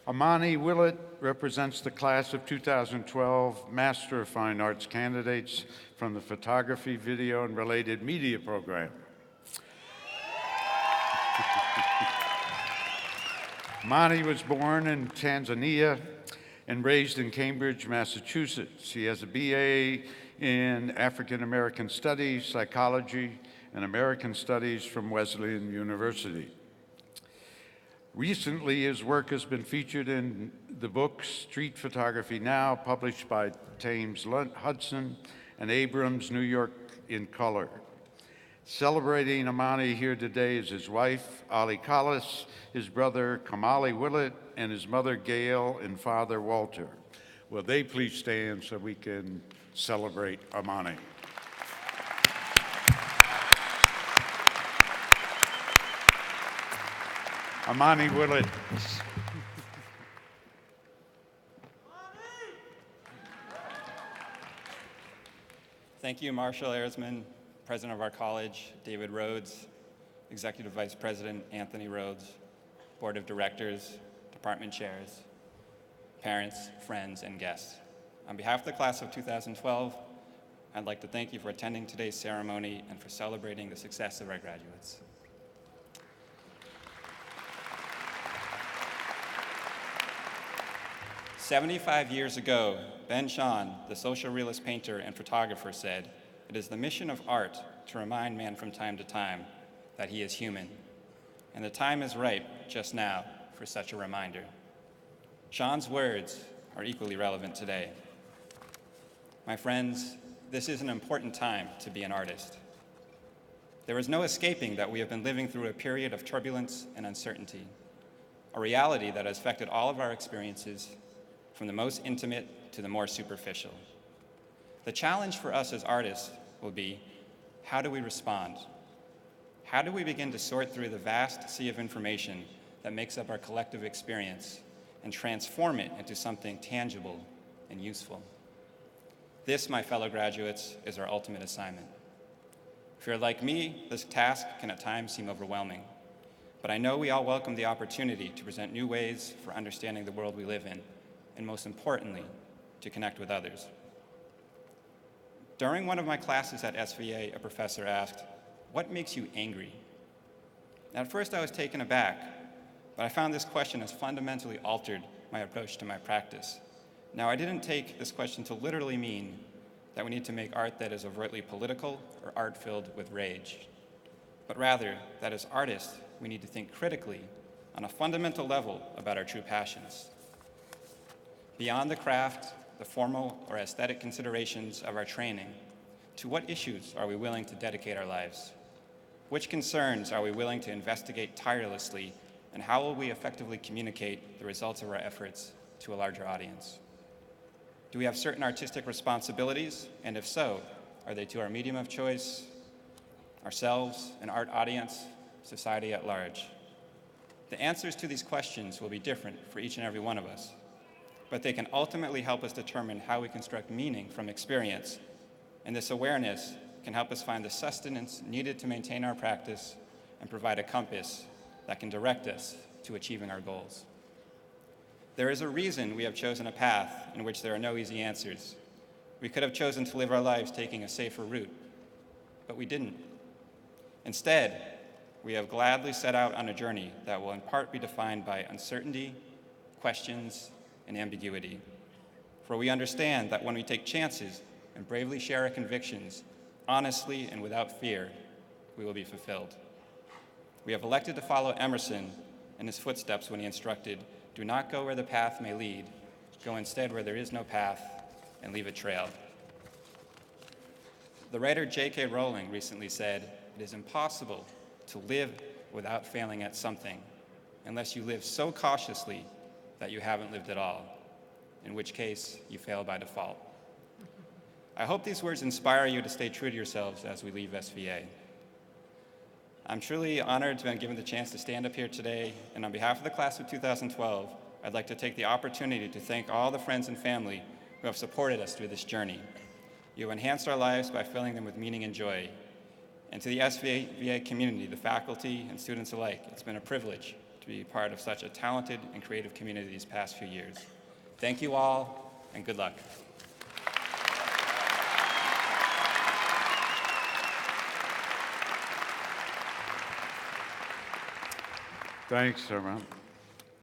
Amani Willet represents the class of 2012 Master of Fine Arts candidates from the Photography, Video, and Related Media program. Amani was born in Tanzania and raised in Cambridge, Massachusetts. He has a BA in African American Studies, Psychology, and American Studies from Wesleyan University. Recently, his work has been featured in the book Street Photography Now, published by Thames Hudson and Abrams, New York in Color. Celebrating Amani here today is his wife, Ali Collis, his brother, Kamali Willet, and his mother, Gail, and father, Walter. Will they please stand so we can celebrate Amani? Amani Willet. Thank you, Marshall Ayersman, President of our college, David Rhodes, Executive Vice President Anthony Rhodes, Board of Directors, Department Chairs, parents, friends, and guests. On behalf of the class of 2012, I'd like to thank you for attending today's ceremony and for celebrating the success of our graduates. "75 years ago, Ben Shahn, the social realist painter and photographer, said, 'It is the mission of art to remind man from time to time that he is human, and the time is ripe just now for such a reminder.' Shahn's words are equally relevant today. My friends, this is an important time to be an artist. There is no escaping that we have been living through a period of turbulence and uncertainty, a reality that has affected all of our experiences, from the most intimate to the more superficial. The challenge for us as artists will be, how do we respond? How do we begin to sort through the vast sea of information that makes up our collective experience and transform it into something tangible and useful? This, my fellow graduates, is our ultimate assignment. If you're like me, this task can at times seem overwhelming, but I know we all welcome the opportunity to present new ways for understanding the world we live in, and most importantly, to connect with others. During one of my classes at SVA, a professor asked, "What makes you angry?" At first I was taken aback, but I found this question has fundamentally altered my approach to my practice. Now, I didn't take this question to literally mean that we need to make art that is overtly political or art filled with rage, but rather that as artists, we need to think critically on a fundamental level about our true passions. Beyond the craft, the formal or aesthetic considerations of our training, to what issues are we willing to dedicate our lives? Which concerns are we willing to investigate tirelessly, and how will we effectively communicate the results of our efforts to a larger audience? Do we have certain artistic responsibilities, and if so, are they to our medium of choice, ourselves, an art audience, society at large? The answers to these questions will be different for each and every one of us, but they can ultimately help us determine how we construct meaning from experience, and this awareness can help us find the sustenance needed to maintain our practice and provide a compass that can direct us to achieving our goals. There is a reason we have chosen a path in which there are no easy answers. We could have chosen to live our lives taking a safer route, but we didn't. Instead, we have gladly set out on a journey that will in part be defined by uncertainty, questions, and ambiguity. For we understand that when we take chances and bravely share our convictions, honestly and without fear, we will be fulfilled. We have elected to follow Emerson in his footsteps when he instructed, "Do not go where the path may lead, go instead where there is no path, and leave a trail." The writer J.K. Rowling recently said, "It is impossible to live without failing at something, unless you live so cautiously that you haven't lived at all, in which case you fail by default." I hope these words inspire you to stay true to yourselves as we leave SVA. I'm truly honored to have been given the chance to stand up here today, and on behalf of the class of 2012, I'd like to take the opportunity to thank all the friends and family who have supported us through this journey. You have enhanced our lives by filling them with meaning and joy. And to the SVA community, the faculty and students alike, it's been a privilege to to be part of such a talented and creative community these past few years. Thank you all, and good luck. Thanks, Armand.